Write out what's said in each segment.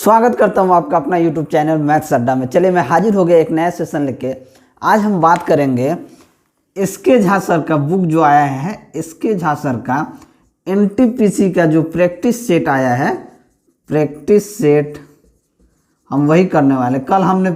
स्वागत करता हूं आपका अपना YouTube चैनल मैथ्स अड्डा में। चलिए मैं हाजिर हो गया एक नया सेशन लेके। आज हम बात करेंगे एसके झा सर का बुक जो आया है, एसके झा सर का एनटीपीसी का जो प्रैक्टिस सेट आया है, प्रैक्टिस सेट हम वही करने वाले। कल हमने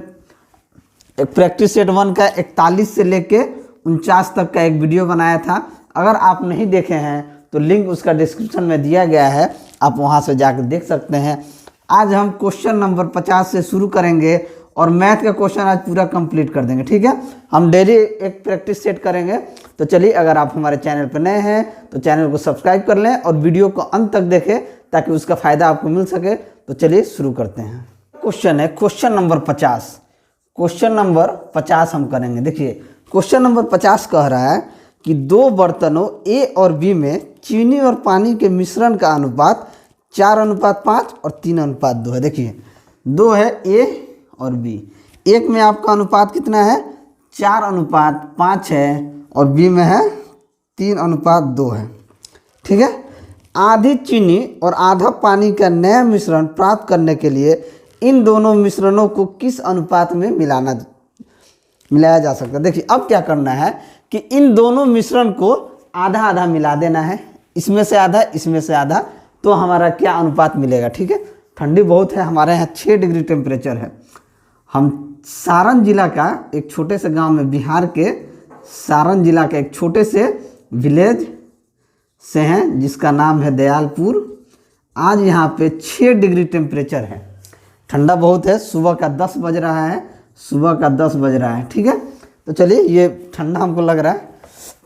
एक प्रैक्टिस सेट 1 का 41 से लेके 49 तक का एक वीडियो बनाया था। अगर आप नहीं देखे हैं तो लिंक उसका डिस्क्रिप्शन में दिया गया है, आप वहां से जाकर देख सकते हैं। आज हम क्वेश्चन नंबर 50 से शुरू करेंगे और मैथ का क्वेश्चन आज पूरा कंप्लीट कर देंगे। ठीक है, हम डेली एक प्रैक्टिस सेट करेंगे। तो चलिए, अगर आप हमारे चैनल पर नए हैं तो चैनल को सब्सक्राइब कर लें और वीडियो को अंत तक देखें ताकि उसका फ़ायदा आपको मिल सके। तो चलिए शुरू करते हैं। क्वेश्चन है क्वेश्चन नंबर 50। क्वेश्चन नंबर 50 हम करेंगे। देखिए क्वेश्चन नंबर 50 कह रहा है कि दो बर्तनों ए और बी में चीनी और पानी के मिश्रण का अनुपात 4:5 और 3:2 है। देखिए 2 है ए और बी। एक में आपका अनुपात कितना है, 4:5 है और बी में है 3:2 है। ठीक है, आधी चीनी और आधा पानी का नया मिश्रण प्राप्त करने के लिए इन दोनों मिश्रणों को किस अनुपात में मिलाया जा सकता है। देखिए अब क्या करना है कि इन दोनों मिश्रण को आधा आधा मिला देना है, इसमें से आधा इसमें से आधा, तो हमारा क्या अनुपात मिलेगा। ठीक है, ठंडी बहुत है, हमारे यहाँ 6 डिग्री टेम्परेचर है। हम सारण जिला का एक छोटे से गांव में, बिहार के सारण जिला के एक छोटे से विलेज से हैं जिसका नाम है दयालपुर। आज यहाँ पे 6 डिग्री टेम्परेचर है, ठंडा बहुत है। सुबह का 10 बज रहा है, सुबह का 10 बज रहा है। ठीक है, तो चलिए, ये ठंडा हमको लग रहा है।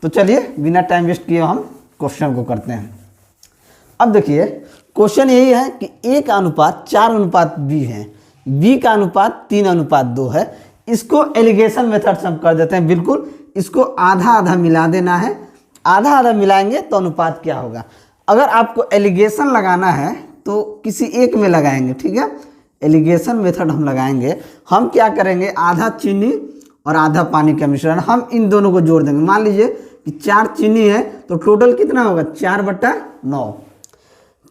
तो चलिए बिना टाइम वेस्ट किए हम क्वेश्चन को करते हैं। अब देखिए क्वेश्चन यही है कि ए का अनुपात 4:b है, बी का अनुपात 3:2 है। इसको एलिगेशन मेथड से हम कर देते हैं। बिल्कुल इसको आधा आधा मिला देना है, आधा आधा मिलाएंगे तो अनुपात क्या होगा। अगर आपको एलिगेशन लगाना है तो किसी एक में लगाएंगे। ठीक है, एलिगेशन मेथड हम लगाएंगे। हम क्या करेंगे, आधा चीनी और आधा पानी का मिश्रण, हम इन दोनों को जोड़ देंगे। मान लीजिए कि 4 चीनी है तो टोटल कितना होगा, 4/9।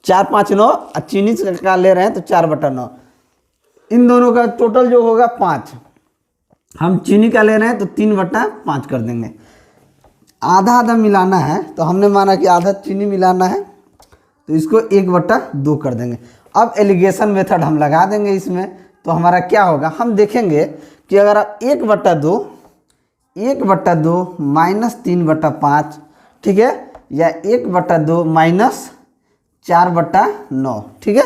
4 5 9, चीनी का ले रहे हैं तो 4/9। इन दोनों का टोटल जो होगा 5। हम चीनी का ले रहे हैं तो 3/5 कर देंगे। आधा आधा मिलाना है तो हमने माना कि आधा चीनी मिलाना है तो इसको 1/2 कर देंगे। अब एलिगेशन मेथड हम लगा देंगे इसमें, तो हमारा क्या होगा, हम देखेंगे कि अगर आप 1/2 माइनस 3/5, ठीक है, या 1/2 माइनस 4/9, ठीक है,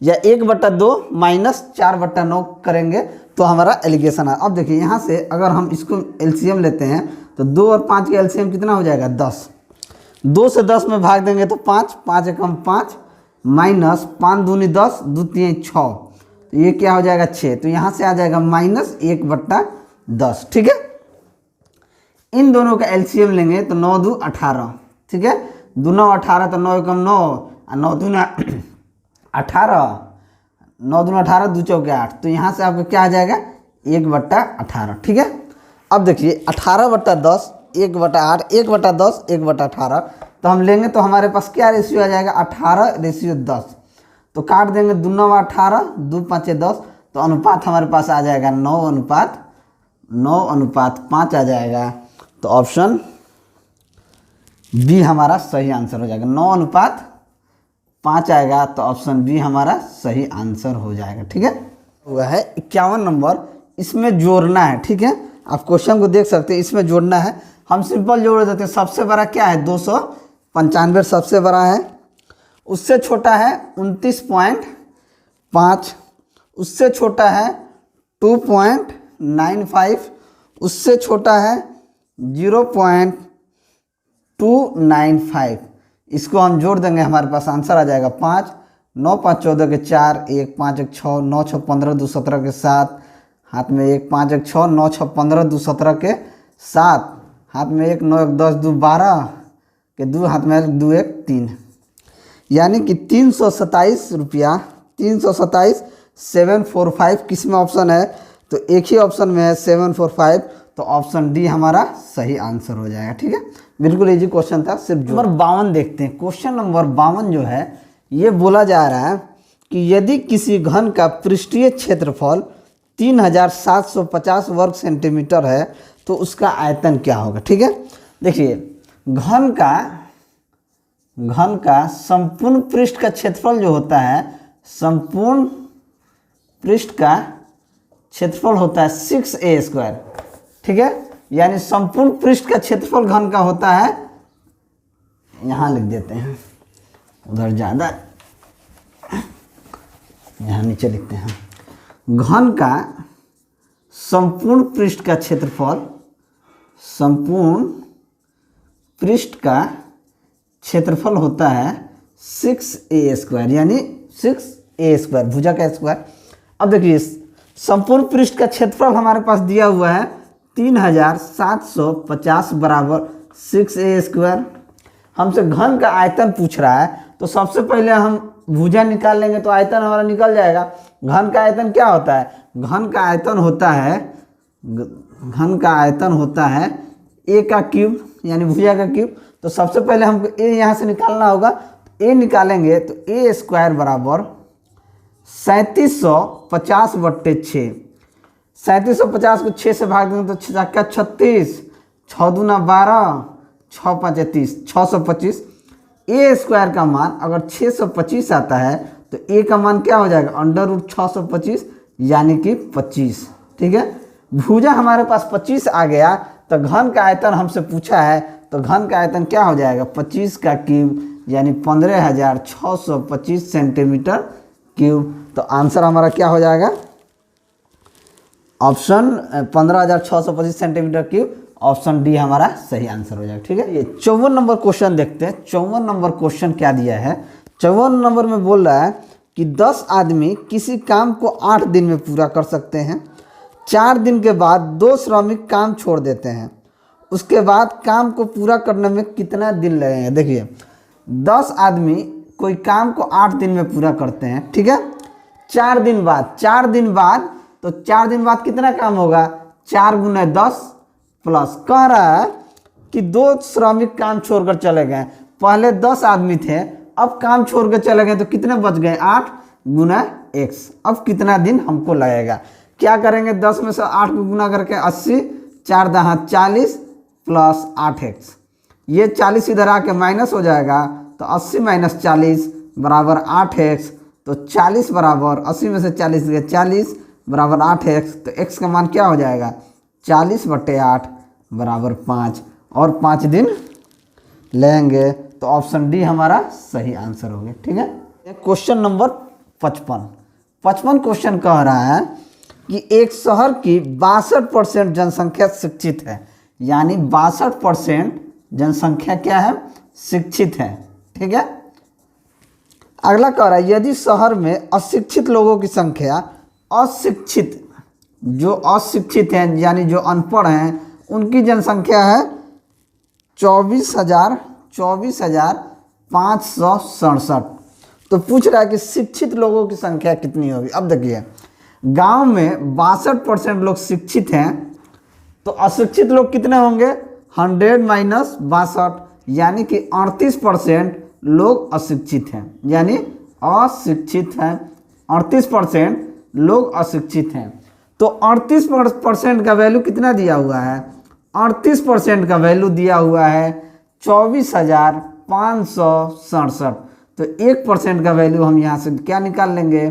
या 1/2 माइनस 4/9 करेंगे तो हमारा एलिगेशन है। अब देखिए यहाँ से अगर हम इसको एलसीएम लेते हैं तो 2 और 5 का एलसीएम कितना हो जाएगा, 10। 2 से 10 में भाग देंगे तो 5, 5 एकम 5, माइनस 5 दूनी 10, 2 3 6, तो ये क्या हो जाएगा 6। तो यहाँ से आ जाएगा माइनस 1/10। ठीक है, इन दोनों का एलसीएम लेंगे तो 9 2 18। ठीक है, 2 9 18, तो 9 एकम 9, 9 दूना 18, 9 दूना 18, 2 चौके 8, तो यहाँ से आपका क्या आ जाएगा 1/18। ठीक है, अब देखिए 18/10, 1/8, 1/10, 1/18, तो हम लेंगे तो हमारे पास क्या रेशियो आ जाएगा, 18:10। तो काट देंगे, 2 9 18, 2 5 10, तो अनुपात हमारे पास आ जाएगा 9:5 आ जाएगा। तो ऑप्शन बी हमारा सही आंसर हो जाएगा। 9:5 आएगा तो ऑप्शन बी हमारा सही आंसर हो जाएगा। ठीक है, हुआ है 51 नंबर। इसमें जोड़ना है। ठीक है, आप क्वेश्चन को देख सकते हैं, इसमें जोड़ना है। हम सिंपल जोड़ देते हैं। सबसे बड़ा क्या है, 295 सबसे बड़ा है। उससे छोटा है 29.5, उससे छोटा है 2.95, उससे छोटा है 0.295। इसको हम जोड़ देंगे, हमारे पास आंसर आ जाएगा 5। 9 5 14 के 4, 1 5 1 6, 9 6 15, 2 17 के 7, हाथ में 1 5 1 6, 9 6 15, 2 17 के 7, हाथ में 1 9 1 10, 2 12 के 2, हाथ में 2 1 3, यानी कि 327 रुपया, 327 745 किस में ऑप्शन है, तो एक ही ऑप्शन में है 745, तो ऑप्शन डी हमारा सही आंसर हो जाएगा। ठीक है, बिल्कुल इजी क्वेश्चन था। सिर्फ नंबर 52 देखते हैं। क्वेश्चन नंबर 52 जो है, ये बोला जा रहा है कि यदि किसी घन का पृष्ठीय क्षेत्रफल 3750 वर्ग सेंटीमीटर है तो उसका आयतन क्या होगा। ठीक है, देखिए घन का संपूर्ण पृष्ठ का क्षेत्रफल जो होता है, संपूर्ण पृष्ठ का क्षेत्रफल होता है 6a²। ठीक है, यानी संपूर्ण पृष्ठ का क्षेत्रफल घन का होता है, यहाँ लिख देते हैं, उधर ज़्यादा, यहाँ नीचे लिखते हैं। घन का संपूर्ण पृष्ठ का क्षेत्रफल, संपूर्ण पृष्ठ का क्षेत्रफल होता है 6a², यानी 6a², भुजा का स्क्वायर। अब देखिए संपूर्ण पृष्ठ का क्षेत्रफल हमारे पास दिया हुआ है 3750 बराबर 6a²। हमसे घन का आयतन पूछ रहा है, तो सबसे पहले हम भुजा निकाल लेंगे तो आयतन हमारा निकल जाएगा। घन का आयतन क्या होता है, घन का आयतन होता है a का क्यूब, यानी भुजा का क्यूब। तो सबसे पहले हमको a यहाँ से निकालना होगा, तो a निकालेंगे तो a² बराबर 3750/6। 3750 को 6 से भाग देंगे तो 6 36, 6 दूना 12, 6 5 30, 625। a² का मान अगर 625 आता है तो a का मान क्या हो जाएगा, √625 यानी कि 25। ठीक है, भुजा हमारे पास 25 आ गया, तो घन का आयतन हमसे पूछा है, तो घन का आयतन क्या हो जाएगा, 25 का क्यूब यानी 15625 सेंटीमीटर क्यूब। तो आंसर हमारा क्या हो जाएगा, option 15625 centimetre cube, option D हमारा सही आंसर हो जाएगा। ठीक है, ये 54 नंबर क्वेश्चन देखते हैं। 54 नंबर क्वेश्चन क्या दिया है, 54 नंबर में बोल रहा है कि 10 आदमी किसी काम को 8 दिन में पूरा कर सकते हैं। 4 दिन के बाद 2 श्रमिक काम छोड़ देते हैं, उसके बाद काम को पूरा करने में कितना दिन लगेंगे। देखिए 10 आदमी कोई काम को 8 दिन में पूरा करते हैं। ठीक है, 4 दिन बाद तो 4 दिन बाद कितना काम होगा, 4 × 10 प्लस, कह रहा है कि 2 श्रमिक काम छोड़कर चले गए। पहले 10 आदमी थे, अब काम छोड़ कर चले गए तो कितने बच गए, 8 × x। अब कितना दिन हमको लगेगा, क्या करेंगे, 10 में से 8 को गुना करके 80, 4 दहा 40 प्लस 8x। ये 40 इधर आके माइनस हो जाएगा, तो 80 - 40 बराबर 8x। तो 40 बराबर 80 में से 40 गए 40 बराबर 8x। तो x का मान क्या हो जाएगा, 40/8 बराबर 5, और 5 दिन लेंगे। तो ऑप्शन डी हमारा सही आंसर हो गया। ठीक है, क्वेश्चन नंबर 55 क्वेश्चन कह रहा है कि एक शहर की 62% जनसंख्या शिक्षित है, यानी 62% जनसंख्या क्या है, शिक्षित है। ठीक है, अगला कह रहा है यदि शहर में अशिक्षित लोगों की संख्या, जो अशिक्षित हैं यानी जो अनपढ़ हैं, उनकी जनसंख्या है 24,567। तो पूछ रहा है कि शिक्षित लोगों की संख्या कितनी होगी। अब देखिए गांव में 62% लोग शिक्षित हैं, तो अशिक्षित लोग कितने होंगे, 100 - 62, यानी कि 38% लोग अशिक्षित हैं, यानी अशिक्षित हैं, 38% लोग अशिक्षित हैं। तो 38% का वैल्यू कितना दिया हुआ है, 38% का वैल्यू दिया हुआ है 24,567। तो 1% का वैल्यू हम यहाँ से क्या निकाल लेंगे,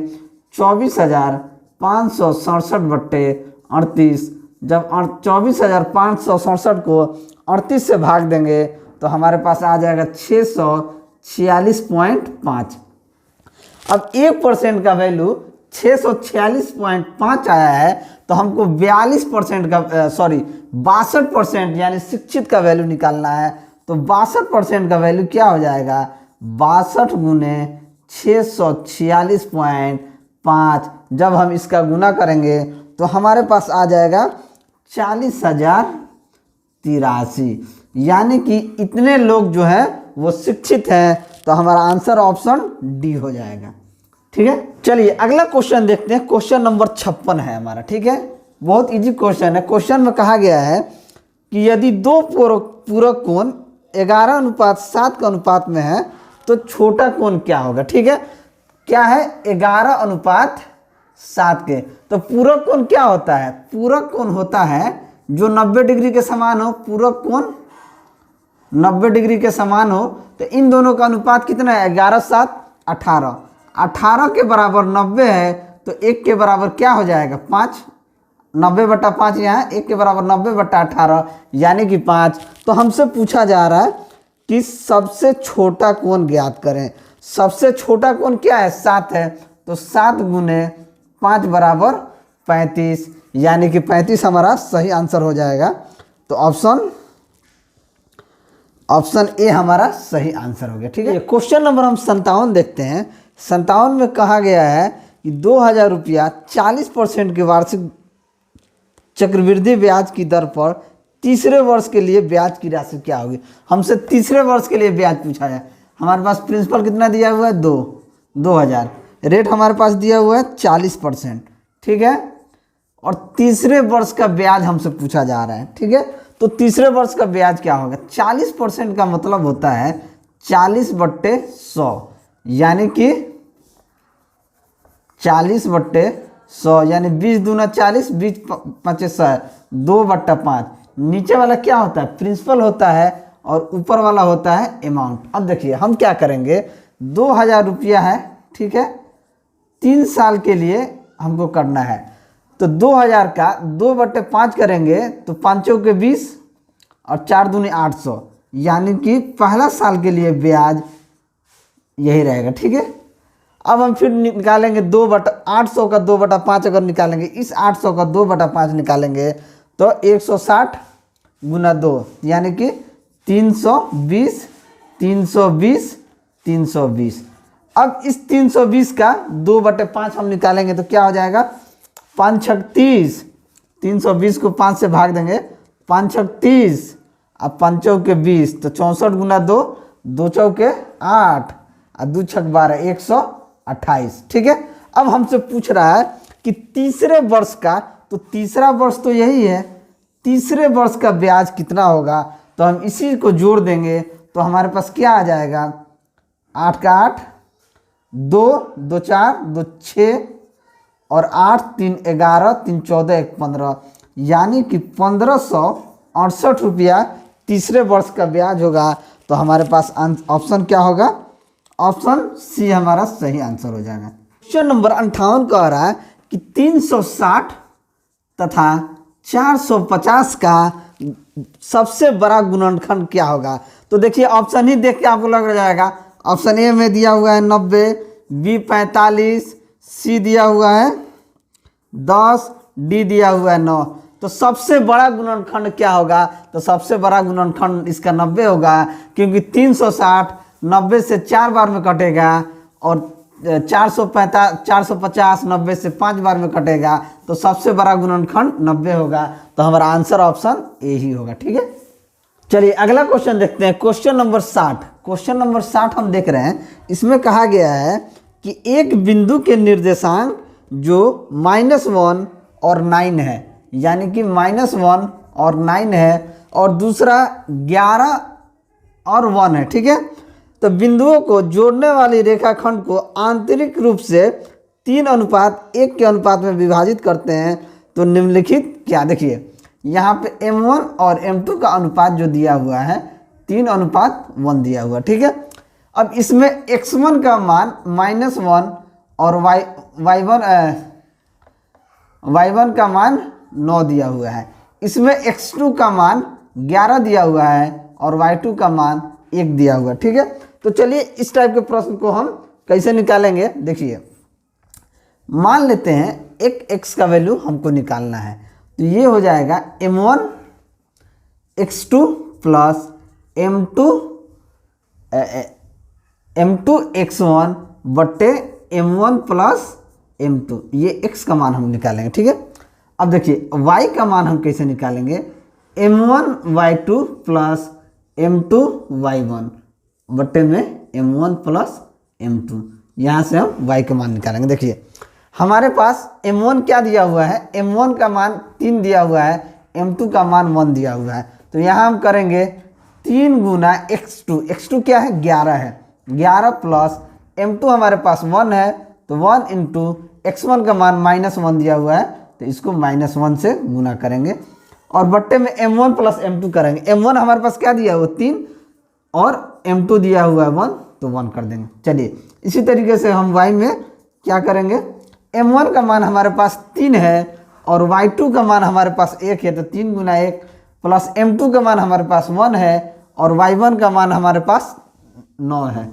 24,567/38। जब 24,567 को 38 से भाग देंगे तो हमारे पास आ जाएगा 646.5। अब 1% का वैल्यू 646.5 आया है, तो हमको 62% यानी शिक्षित का वैल्यू निकालना है। तो 62% का वैल्यू क्या हो जाएगा, 62 × 646.5। जब हम इसका गुना करेंगे तो हमारे पास आ जाएगा 40,083, यानी कि इतने लोग जो है वो शिक्षित हैं। तो हमारा आंसर ऑप्शन डी हो जाएगा। ठीक है, चलिए अगला क्वेश्चन देखते हैं। क्वेश्चन नंबर 56 है हमारा। ठीक है, बहुत इजी क्वेश्चन है। क्वेश्चन में कहा गया है कि यदि 2 पूरक कोण 11:7 के अनुपात में है तो छोटा कोण क्या होगा। ठीक है, क्या है 11:7 के। तो पूरक कोण क्या होता है? पूरक कोण होता है जो 90 डिग्री के समान हो। पूरक कोण 90 डिग्री के समान हो। तो इन दोनों का अनुपात कितना है? 11:7 18। 18 के बराबर 90 है तो 1 के बराबर क्या हो जाएगा? 5। 90/5 यहाँ 1 के बराबर 90/18 यानी कि 5। तो हमसे पूछा जा रहा है कि सबसे छोटा कोण ज्ञात करें। सबसे छोटा कोण क्या है? 7 है। तो 7 × 5 = 35 यानी कि 35 हमारा सही आंसर हो जाएगा। तो ऑप्शन ए हमारा सही आंसर हो गया। ठीक है, क्वेश्चन नंबर हम 57 देखते हैं। 57 में कहा गया है कि 2000 रुपया 40% के वार्षिक चक्रवृद्धि ब्याज की दर पर तीसरे वर्ष के लिए ब्याज की राशि क्या होगी। हमसे तीसरे वर्ष के लिए ब्याज पूछा है। हमारे पास प्रिंसिपल कितना दिया हुआ है? 2000। रेट हमारे पास दिया हुआ है 40%। ठीक है, और तीसरे वर्ष का ब्याज हमसे पूछा जा रहा है। ठीक है, तो तीसरे वर्ष का ब्याज क्या होगा? 40% का मतलब होता है 40/100 यानी कि 40/100 यानी 20 दूना 40, 20 5 100, 2/5। नीचे वाला क्या होता है? प्रिंसिपल होता है और ऊपर वाला होता है अमाउंट। अब देखिए हम क्या करेंगे, 2000 रुपया है। ठीक है, 3 साल के लिए हमको करना है। तो 2000 का 2/5 करेंगे तो 5 के 20 और 4 दूनी 800 यानी कि पहला साल के लिए ब्याज यही रहेगा। ठीक है, अब हम फिर निकालेंगे 800 का 2/5 अगर निकालेंगे, इस 800 का 2/5 निकालेंगे तो 160 × 2 यानी कि 320 320 320। अब इस 320 का 2/5 हम निकालेंगे तो क्या हो जाएगा? 5 6 30। 320 को 5 से भाग देंगे, 5 6 30 अब 5 के 20 तो 64 × 2, 2 चौके 8 और 2 6 12 128। ठीक है, अब हमसे पूछ रहा है कि तीसरे वर्ष का, तो तीसरा वर्ष तो यही है, तीसरे वर्ष का ब्याज कितना होगा? तो हम इसी को जोड़ देंगे तो हमारे पास क्या आ जाएगा? 8 का 8, 2 2 4 2 6 और 8 3 11 3 14 1 15 यानी कि 1568 रुपया तीसरे वर्ष का ब्याज होगा। तो हमारे पास ऑप्शन क्या होगा? ऑप्शन सी हमारा सही आंसर हो जाएगा। क्वेश्चन नंबर 58 कह रहा है कि 360 तथा 450 का सबसे बड़ा गुणनखंड क्या होगा? तो देखिए ऑप्शन ही देख के आपको लग जाएगा। ऑप्शन ए में दिया हुआ है 90, बी 45, सी दिया हुआ है 10, डी दिया हुआ है 9। तो सबसे बड़ा गुणनखंड क्या होगा? तो सबसे बड़ा गुणनखंड इसका 90 होगा, क्योंकि 360 90 से 4 बार में कटेगा और 450 90 से 5 बार में कटेगा। तो सबसे बड़ा गुणनखंड 90 होगा। तो हमारा आंसर ऑप्शन ए ही होगा। ठीक है, चलिए अगला क्वेश्चन देखते हैं। Question number 60। क्वेश्चन नंबर 60 हम देख रहे हैं। इसमें कहा गया है कि एक बिंदु के निर्देशांक जो -1 और 9 है, यानी कि -1 और 9 है, और दूसरा 11 और 1 है। ठीक है, तो बिंदुओं को जोड़ने वाली रेखाखंड को आंतरिक रूप से 3:1 के अनुपात में विभाजित करते हैं तो निम्नलिखित क्या? देखिए यहाँ पे M1 और M2 का अनुपात जो दिया हुआ है 3:1 दिया हुआ। ठीक है, अब इसमें x1 का मान -1 और y1 का मान 9 दिया हुआ है। इसमें x2 का मान 11 दिया हुआ है और y2 का मान 1 दिया हुआ है। ठीक है, तो चलिए इस टाइप के प्रश्न को हम कैसे निकालेंगे। देखिए मान लेते हैं एक x का वैल्यू हमको निकालना है, तो ये हो जाएगा M1 x2 plus M2 x1 बट्टे M1 प्लस M2, ये x का मान हम निकालेंगे। ठीक है, अब देखिए y का मान हम कैसे निकालेंगे? M1 y2 plus M2 y1 बट्टे में M1 प्लस M2, यहाँ से हम y का मान निकालेंगे। देखिए हमारे पास M1 क्या दिया हुआ है? M1 का मान 3 दिया हुआ है, M2 का मान 1 दिया हुआ है। तो यहाँ हम करेंगे 3 × x2 क्या है? 11 है, 11 प्लस m2 हमारे पास 1 है, तो 1 इंटू x1 का मान -1 दिया हुआ है, तो इसको -1 से गुना करेंगे और बट्टे में m1 प्लस m2 करेंगे। m1 हमारे पास क्या दिया हुआ 3 और m2 दिया हुआ है 1, तो 1 कर देंगे। चलिए इसी तरीके से हम y में क्या करेंगे, m1 का मान हमारे पास 3 है और y2 का मान हमारे पास 1 है, तो 3 गुना 1 प्लस m2 का मान हमारे पास 1 है और y1 का मान हमारे पास 9 है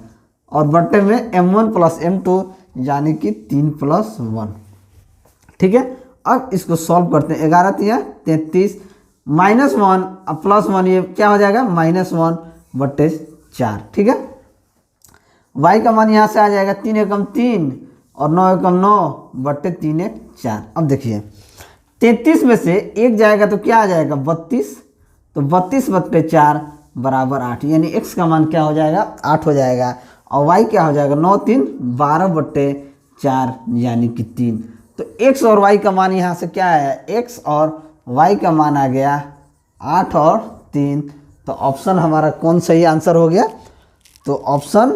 और बट्टे में m1 प्लस m2 यानी कि 3 प्लस 1। ठीक है, अब इसको सॉल्व करते हैं। 11 तिया 33 -1 अब +1, ये क्या हो जाएगा -1/4। ठीक है, y का मान यहाँ से आ जाएगा 3 एकम 3 और 9 एकम 9/3 1 4। अब देखिए 33 में से 1 जाएगा तो क्या आ जाएगा 32, तो 32/4 बराबर 8, यानी x का मान क्या हो जाएगा 8 हो जाएगा और y क्या हो जाएगा 9 3 12/4 यानी कि 3। तो x और y का मान यहाँ से क्या है, x और y का मान आ गया 8 और 3, तो ऑप्शन हमारा कौन सही आंसर हो गया, तो ऑप्शन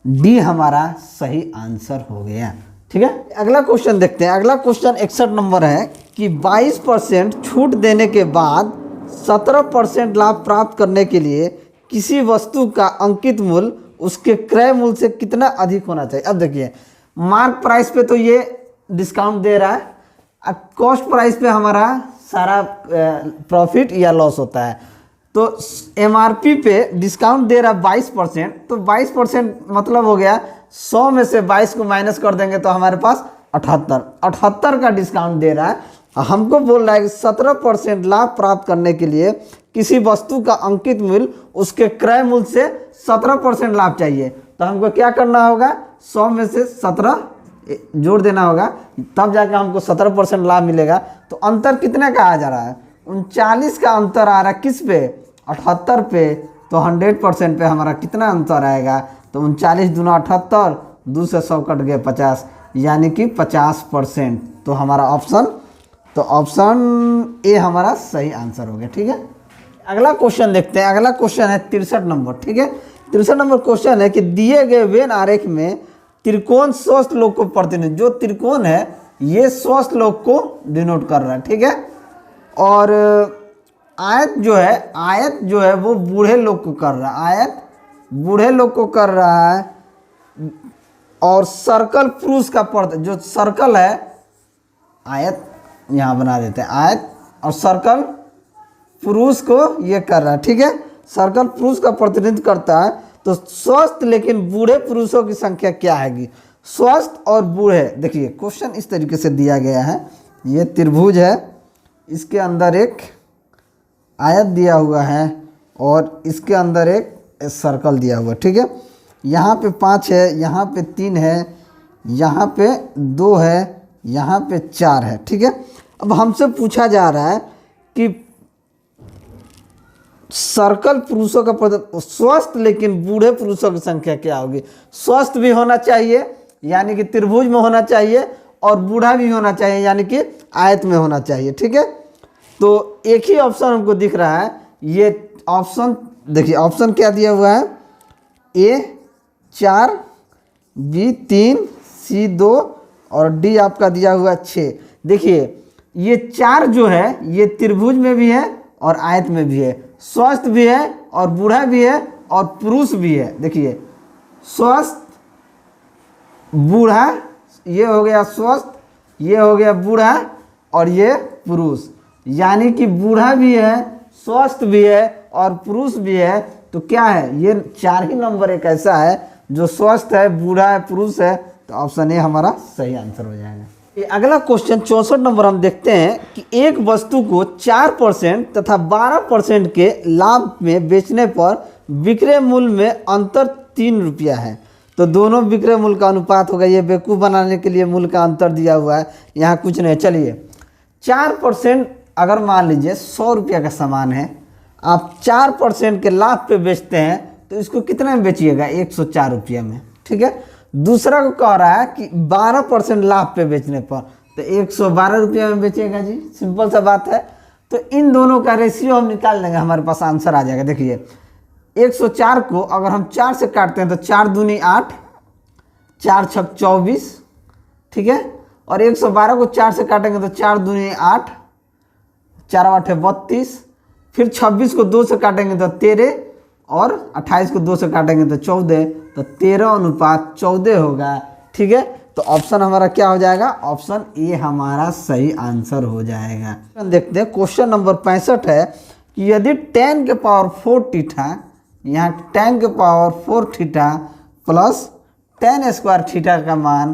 डी हमारा सही आंसर हो गया। ठीक है, अगला क्वेश्चन देखते हैं। अगला क्वेश्चन 61 नंबर है कि 22% छूट देने के बाद 17% लाभ प्राप्त करने के लिए किसी वस्तु का अंकित मूल्य उसके क्रय मूल्य से कितना अधिक होना चाहिए। अब देखिए मार्क प्राइस पे तो ये डिस्काउंट दे रहा है, अब कॉस्ट प्राइस पे हमारा सारा प्रॉफिट या लॉस होता है, तो एमआरपी पे डिस्काउंट दे रहा है 22%, तो 22% मतलब हो गया 100 में से 22 को माइनस कर देंगे तो हमारे पास 78 का डिस्काउंट दे रहा है। हमको बोल रहा है कि 17% लाभ प्राप्त करने के लिए किसी वस्तु का अंकित मूल्य उसके क्रय मूल्य से 17% लाभ चाहिए, तो हमको क्या करना होगा 100 में से 17 जोड़ देना होगा, तब जाकर हमको 17% लाभ मिलेगा। तो अंतर कितने का आ जा रहा है 39 का अंतर आ रहा है किस पे 78 पे, तो 100% पे हमारा कितना अंतर आएगा, तो 39 दूना 78, 2 से 100 कट गए 50 यानी कि 50%, तो हमारा ऑप्शन ए हमारा सही आंसर हो गया। ठीक है, अगला क्वेश्चन देखते हैं। अगला क्वेश्चन है 63 नंबर। ठीक है, 63 नंबर क्वेश्चन है कि दिए गए वेन आरेख में त्रिकोण स्वस्थ लोग को प्रतिनिधित्व, जो त्रिकोण है ये स्वस्थ लोग को डिनोट कर रहा है। ठीक है, और आयत जो है वो बूढ़े लोग को कर रहा है, आयत बूढ़े लोग को कर रहा है, और सर्कल पुरुष का पर्द, जो सर्कल है आयत यहाँ बना देते हैं आयत, और सर्कल पुरुष को ये कर रहा है। ठीक है, सर्कल पुरुष का प्रतिनिधित्व करता है, तो स्वस्थ लेकिन बूढ़े पुरुषों की संख्या क्या है, स्वस्थ और बूढ़े। देखिए क्वेश्चन इस तरीके से दिया गया है, ये त्रिभुज है, इसके अंदर एक आयत दिया हुआ है और इसके अंदर एक सर्कल दिया हुआ है। ठीक है, यहाँ पे 5 है, यहाँ पे 3 है, यहाँ पे 2 है, यहाँ पे 4 है। ठीक है, अब हमसे पूछा जा रहा है कि सर्कल पुरुषों का स्वस्थ लेकिन बूढ़े पुरुषों की संख्या क्या होगी। स्वस्थ भी होना चाहिए यानी कि त्रिभुज में होना चाहिए, और बूढ़ा भी होना चाहिए यानी कि आयत में होना चाहिए। ठीक है, तो एक ही ऑप्शन हमको दिख रहा है, ये ऑप्शन देखिए, ऑप्शन क्या दिया हुआ है, ए 4, बी 3, सी 2 और डी आपका दिया हुआ 6। देखिए ये 4 जो है ये त्रिभुज में भी है और आयत में भी है, स्वस्थ भी है और बूढ़ा भी है और पुरुष भी है। देखिए स्वस्थ बूढ़ा, ये हो गया स्वस्थ, ये हो गया बूढ़ा और ये पुरुष, यानी कि बूढ़ा भी है, स्वस्थ भी है और पुरुष भी है। तो क्या है, ये 4 ही नंबर एक ऐसा है जो स्वस्थ है, बूढ़ा है, पुरुष है, तो ऑप्शन ए हमारा सही आंसर हो जाएगा। अगला क्वेश्चन 64 नंबर हम देखते हैं कि एक वस्तु को 4% तथा 12% के लाभ में बेचने पर विक्रय मूल्य में अंतर 3 रुपया है, तो दोनों विक्रय मूल्य का अनुपात होगा। ये बेवकूफ़ बनाने के लिए मूल्य का अंतर दिया हुआ है, यहाँ कुछ नहीं। चलिए 4% अगर मान लीजिए 100 रुपया का सामान है, आप 4% के लाभ पे बेचते हैं, तो इसको कितने में बेचिएगा 104 रुपया में। ठीक है, दूसरा को कह रहा है कि 12% लाभ पे बेचने पर, तो 112 रुपया में बेचेगा जी, सिंपल सा बात है। तो इन दोनों का रेशियो हम निकाल लेंगे, हमारे पास आंसर आ जाएगा। देखिए 104 को अगर हम 4 से काटते हैं तो 4 दूनी 8, 4 छक 24, ठीक है। और 112 को 4 से काटेंगे तो 4 दूनी 8, 4 8 32, फिर 26 को 2 से काटेंगे तो 13, और 28 को 2 से काटेंगे तो 14, तो 13:14 होगा, ठीक है। तो ऑप्शन हमारा क्या हो जाएगा, ऑप्शन ए हमारा सही आंसर हो जाएगा। देखते हैं क्वेश्चन नंबर 65 है कि यदि tan के पावर 4 थीटा, यहाँ tan के power 4 theta plus tan square theta का मान,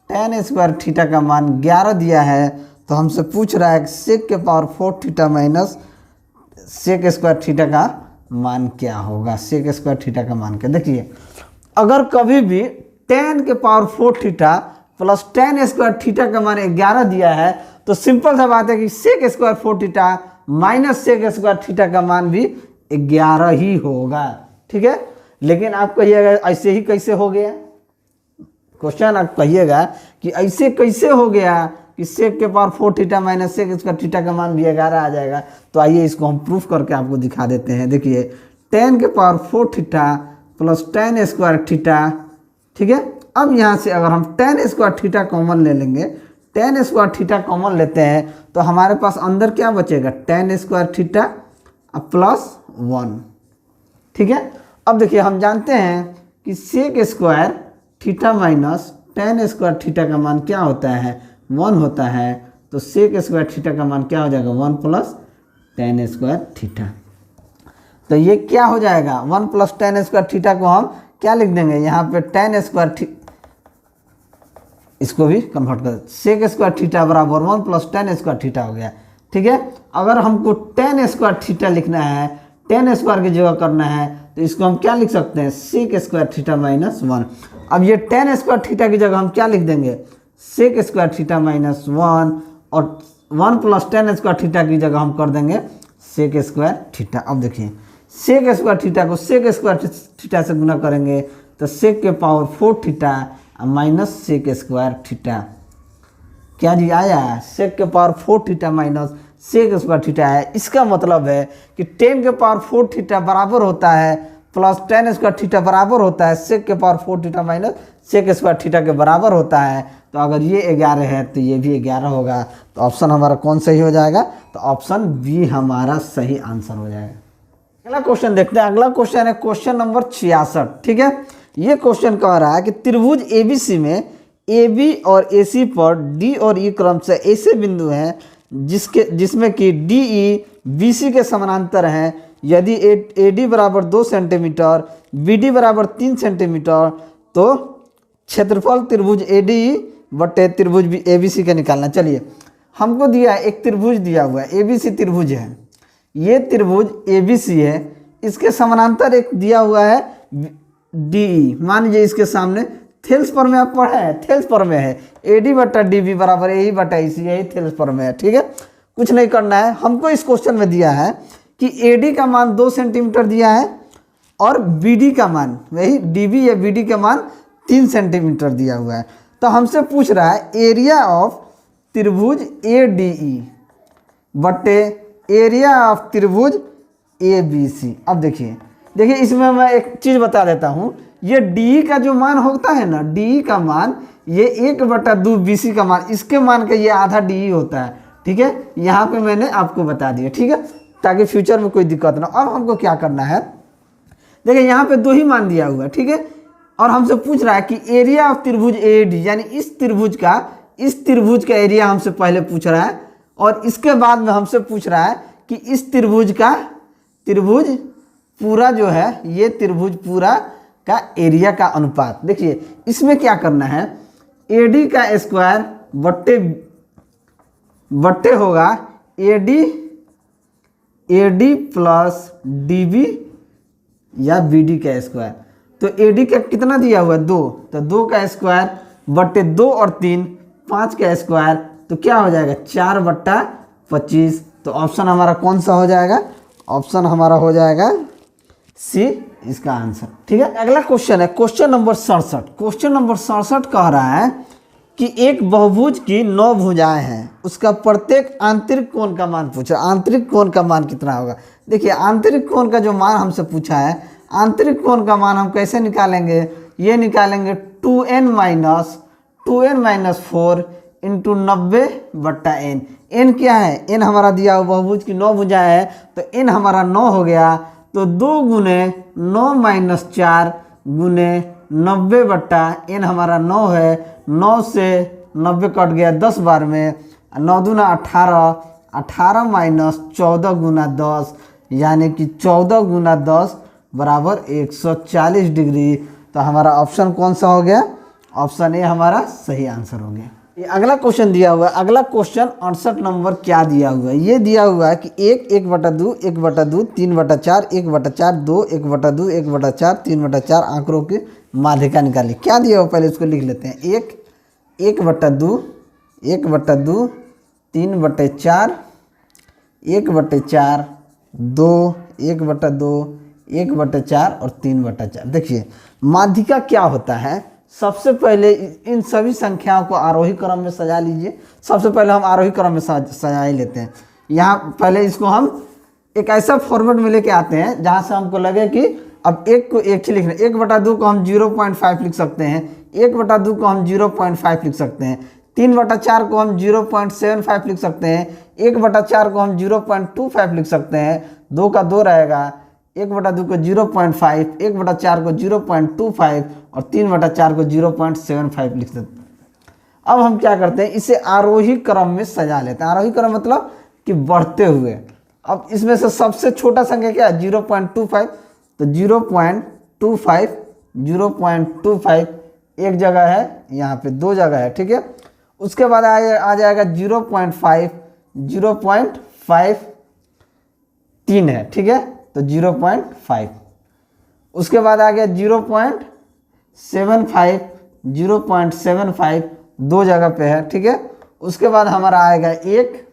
tan स्क्वायर थीटा का मान 11 दिया है, तो हमसे पूछ रहा है सेक के power 4 theta minus sec square theta का मान क्या होगा। सेक स्क्वायर थीटा का मान क्या, देखिए अगर कभी भी tan के power 4 theta plus tan square theta का मान 11 दिया है, तो सिंपल सा बात है कि sec square 4 theta minus sec square theta का मान भी 11 ही होगा, ठीक है। लेकिन आप कहिएगा ऐसे ही कैसे हो गया, क्वेश्चन आप कहिएगा कि ऐसे कैसे हो गया कि सेक के power 4 theta minus sec square theta का मान भी 11 आ जाएगा। तो आइए इसको हम प्रूफ करके आपको दिखा देते हैं। देखिए tan के power 4 theta plus tan square theta, ठीक है। अब यहाँ से अगर हम tan स्क्वायर थीटा कॉमन ले लेंगे, tan स्क्वायर थीटा कॉमन लेते हैं तो हमारे पास अंदर क्या बचेगा, tan स्क्वायर थीटा प्लस 1, ठीक है। अब देखिए हम जानते हैं कि sec square theta minus tan square theta का मान क्या होता है, 1 होता है। तो सेक स्क्वायर थीटा का मान क्या हो जाएगा, 1 प्लस tan स्क्वायर थीटा। तो ये क्या हो जाएगा, 1 प्लस tan स्क्वायर थीटा को हम क्या लिख देंगे, यहाँ पे tan स्क्वायर थीटा, इसको भी कन्वर्ट कर, सेक स्क्वायर थीटा बराबर 1 प्लस tan स्क्वायर थीटा हो गया, ठीक है। अगर हमको tan स्क्वायर थीटा लिखना है, tan स्क्वायर की जगह करना है, तो इसको हम क्या लिख सकते हैं, सेक स्क्वायर थीटा माइनस 1। अब ये tan स्क्वायर थीटा की जगह हम क्या लिख देंगे, सेक स्क्वायर थीटा माइनस 1, और 1 प्लस tan स्क्वायर थीटा की जगह हम कर देंगे सेक स्क्वायर थीटा। अब देखिए सेक स्क्वायर थीटा को सेक स्क्वायर थीटा से गुना करेंगे तो सेक के power 4 theta minus sec square theta, क्या जी आया, सेक के power 4 theta minus sec square theta है। इसका मतलब है कि tan के पावर 4 थीटा बराबर होता है प्लस tan स्क्वायर थीटा बराबर होता है सेक के power 4 theta minus sec square theta के बराबर होता है। तो अगर ये 11 है तो ये भी 11 होगा। तो ऑप्शन हमारा कौन सही हो जाएगा, तो ऑप्शन बी हमारा सही आंसर हो जाएगा। अगला क्वेश्चन देखते हैं। अगला क्वेश्चन है क्वेश्चन नंबर 66, ठीक है। ये क्वेश्चन कह रहा है कि त्रिभुज एबीसी में AB और AC पर D और E क्रम से ऐसे बिंदु हैं जिसमें कि DE BC के समानांतर हैं। यदि AD बराबर 2 सेंटीमीटर, BD बराबर 3 सेंटीमीटर, तो क्षेत्रफल त्रिभुज ADE बटे त्रिभुज ABC का निकालना। चलिए हमको दिया है, एक त्रिभुज दिया हुआ है, ABC त्रिभुज है, ये त्रिभुज ABC है, इसके समानांतर एक दिया हुआ है DE। मान लीजिए इसके सामने थेल्स पर में आप पढ़े हैं, थेल्स पर में है AD बटा DB बराबर AE बटा AC, यही थेल्स पर में है, ठीक है। कुछ नहीं करना है, हमको इस क्वेश्चन में दिया है कि AD का मान 2 सेंटीमीटर दिया है और BD का मान, वही DB या BD का मान 3 सेंटीमीटर दिया हुआ है। तो हमसे पूछ रहा है एरिया ऑफ त्रिभुज ADE बटे एरिया ऑफ त्रिभुज ABC। अब देखिए इसमें मैं एक चीज़ बता देता हूँ, ये DE का जो मान होता है ना, DE का मान ये 1/2 BC का मान, इसके मान का ये आधा DE होता है, ठीक है। यहाँ पे मैंने आपको बता दिया, ठीक है, ताकि फ्यूचर में कोई दिक्कत ना। अब हमको क्या करना है, देखिए यहाँ पे 2 ही मान दिया हुआ है, ठीक है। और हमसे पूछ रहा है कि एरिया ऑफ त्रिभुज AD, यानी इस त्रिभुज का एरिया हमसे पहले पूछ रहा है, और इसके बाद में हमसे पूछ रहा है कि इस त्रिभुज पूरा जो है, ये त्रिभुज पूरा का एरिया का अनुपात। देखिए इसमें क्या करना है, AD का स्क्वायर बट्टे होगा AD प्लस DB या BD का स्क्वायर। तो AD का कितना दिया हुआ है, 2, तो 2 का स्क्वायर बट्टे 2 और 3 5 का स्क्वायर, तो क्या हो जाएगा 4/25। तो ऑप्शन हमारा कौन सा हो जाएगा, ऑप्शन हमारा हो जाएगा सी, इसका आंसर, ठीक है। अगला क्वेश्चन है क्वेश्चन नंबर 67। क्वेश्चन नंबर 67 कह रहा है कि एक बहुभुज की 9 भुजाएं हैं, उसका प्रत्येक आंतरिक कोण का मान पूछा। आंतरिक कोण का मान कितना होगा। देखिए आंतरिक कोण का जो मान हमसे पूछा है, आंतरिक कोण का मान हम कैसे निकालेंगे, ये निकालेंगे 2n minus 4 into 90/n। n क्या है, n हमारा दिया हुआ बहुभुज की 9 भुजा है, तो n हमारा 9 हो गया, तो 2 गुने 9 माइनस 4 गुने 90/n हमारा 9 है, 9 से 90 कट गया 10 बार में, 9 दूना 18, 18 माइनस 14 गुना 10 यानी कि 14 गुना 10 बराबर 140 डिग्री। तो हमारा ऑप्शन कौन सा हो गया, ऑप्शन ए हमारा सही आंसर हो गया। ये अगला क्वेश्चन दिया हुआ है, अगला क्वेश्चन 68 नंबर क्या दिया हुआ है, ये दिया हुआ है कि 1/2 1/2 3/4 1/4 2 1/2 1/4 3/4 आंकड़ों की माध्यिका निकाली। क्या दिया हुआ पहले इसको लिख लेते हैं। 1/2 1/2 3/4 1/4 2 1/2 1/4 और 3/4। देखिए माध्यिका क्या होता है, सबसे पहले इन सभी संख्याओं को आरोही क्रम में सजा लीजिए। सबसे पहले हम आरोही क्रम में सजा ही लेते हैं। यहाँ पहले इसको हम एक ऐसा फॉर्मेट में लेके आते हैं जहाँ से हमको लगे कि अब एक को एक ही लिखना। 1/2 को हम 0.5 लिख सकते हैं, 1/2 को हम 0.5 लिख सकते हैं, 3/4 को हम 0.75 लिख सकते हैं, 1/4 को हम 0.25 लिख सकते हैं, 2 का 2 रहेगा, 1/2 को 0.5, 1/4 को 0.25 और 3/4 को 0.75 लिख सकते हैं। अब हम क्या करते हैं, इसे आरोही क्रम में सजा लेते हैं। आरोही क्रम मतलब कि बढ़ते हुए। अब इसमें से सबसे छोटा संख्या क्या है, 0.25, तो 0.25 एक जगह है, यहाँ पे 2 जगह है, ठीक है। उसके बाद आ जाएगा 0.5 3 है, ठीक है, तो 0.5। उसके बाद आ गया 0.75 2 जगह पे है, ठीक है। उसके बाद हमारा आएगा 1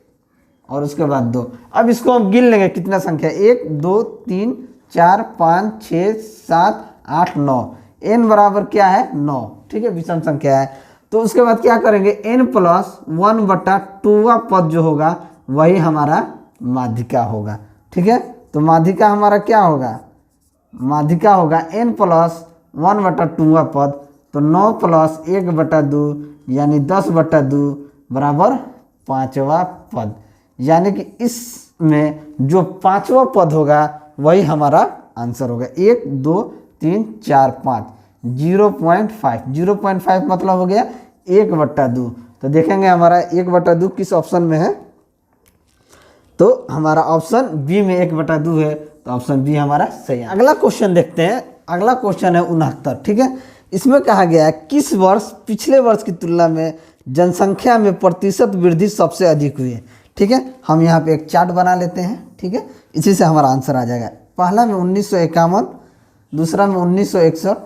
और उसके बाद 2। अब इसको हम गिन लेंगे कितना संख्या, 1 2 3 4 5 6 7 8 9। n बराबर क्या है 9, ठीक है, विषम संख्या है। तो उसके बाद क्या करेंगे, n+1/2 पद जो होगा वही हमारा माध्यिका होगा, ठीक है। तो माध्यिका हमारा क्या होगा, माध्यिका होगा n+1/2 पद, तो 9 + 1/2 यानी 10/2 बराबर 5वां पद। यानी कि इसमें जो 5वां पद होगा वही हमारा आंसर होगा। 1 2 3 4 5 0.5 मतलब हो गया 1/2। तो देखेंगे हमारा 1/2 किस ऑप्शन में है, तो हमारा ऑप्शन बी में 1/2 है, तो ऑप्शन बी हमारा सही है। अगला क्वेश्चन देखते हैं। अगला क्वेश्चन है 69, ठीक है। इसमें कहा गया है किस वर्ष पिछले वर्ष की तुलना में जनसंख्या में प्रतिशत वृद्धि सबसे अधिक हुई है, ठीक है। हम यहाँ पे एक चार्ट बना लेते हैं, ठीक है, इसी से हमारा आंसर आ जाएगा। पहला में 1951, दूसरा में 1961,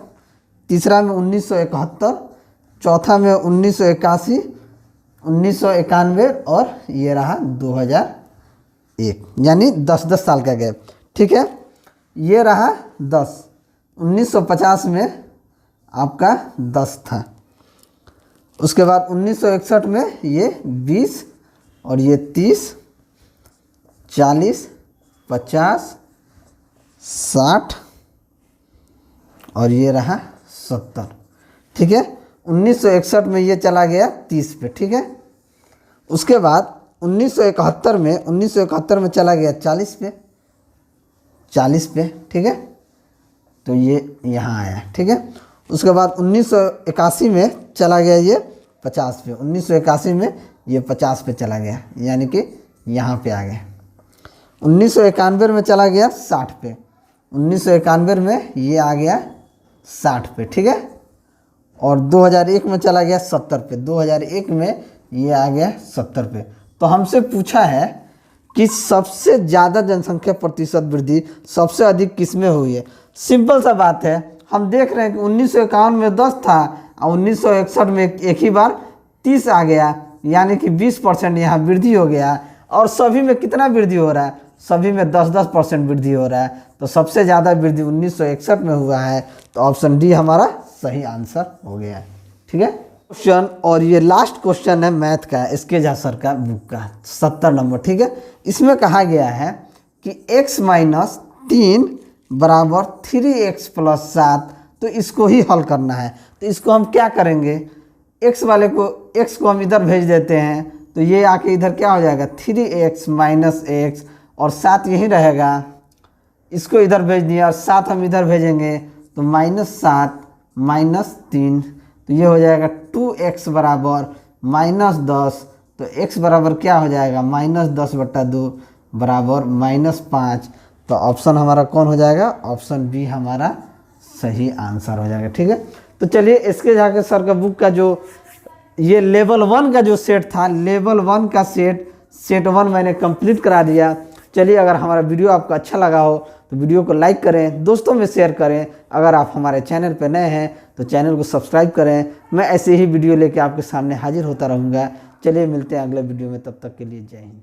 तीसरा में 1971, चौथा में 1981, 1991 और ये रहा 2001, यानी 10 साल का गैप, ठीक है। ये रहा 10, 1950 में आपका 10 था। उसके बाद 1961 में ये 20 और ये 30 40 50 60 और ये रहा 70, ठीक है। 1961 में ये चला गया 30 पे, ठीक है। उसके बाद 1971 में चला गया 40 पे, ठीक है, तो ये यहाँ आया, ठीक है। उसके बाद 1981 में चला गया ये 50 पे, 1981 में ये 50 पे चला गया, यानी कि यहाँ पे आ गया। 1991 में चला गया 60 पे, 1991 में ये आ गया 60 पे, ठीक है। और 2001 में चला गया 70 पे, 2001 में ये आ गया 70 पे। तो हमसे पूछा है कि सबसे ज़्यादा जनसंख्या प्रतिशत वृद्धि सबसे अधिक किस में हुई है। सिंपल सा बात है, हम देख रहे हैं कि 1951 में 10 था और 1961 में एक ही बार 30 आ गया, यानी कि 20% यहाँ वृद्धि हो गया। और सभी में कितना वृद्धि हो रहा है, सभी में 10% वृद्धि हो रहा है। तो सबसे ज़्यादा वृद्धि 1961 में हुआ है, तो ऑप्शन डी हमारा सही आंसर हो गया है, ठीक है। क्वेश्चन, और ये लास्ट क्वेश्चन है मैथ का, इसके झा सर का बुक का 70 नंबर, ठीक है। इसमें कहा गया है कि x - 3 बराबर 3x प्लस 7। तो इसको ही हल करना है। तो इसको हम क्या करेंगे, x वाले को x को हम इधर भेज देते हैं, तो ये आके इधर क्या हो जाएगा 3x माइनस एक्स, और 7 यहीं रहेगा, इसको इधर भेज दिया और 7 हम इधर भेजेंगे तो -7 -3, तो ये हो जाएगा 2x बराबर -10। तो x बराबर क्या हो जाएगा -10/2 बराबर -5। तो ऑप्शन हमारा कौन हो जाएगा, ऑप्शन बी हमारा सही आंसर हो जाएगा। ठीक है, तो चलिए इसके जाके सर का बुक का जो ये लेवल 1 का जो सेट था, लेवल 1 का सेट 1 मैंने कंप्लीट करा दिया। चलिए अगर हमारा वीडियो आपको अच्छा लगा हो तो वीडियो को लाइक करें, दोस्तों में शेयर करें। अगर आप हमारे चैनल पर नए हैं तो चैनल को सब्सक्राइब करें। मैं ऐसे ही वीडियो लेके आपके सामने हाजिर होता रहूँगा। चलिए मिलते हैं अगले वीडियो में, तब तक के लिए जय हिंद।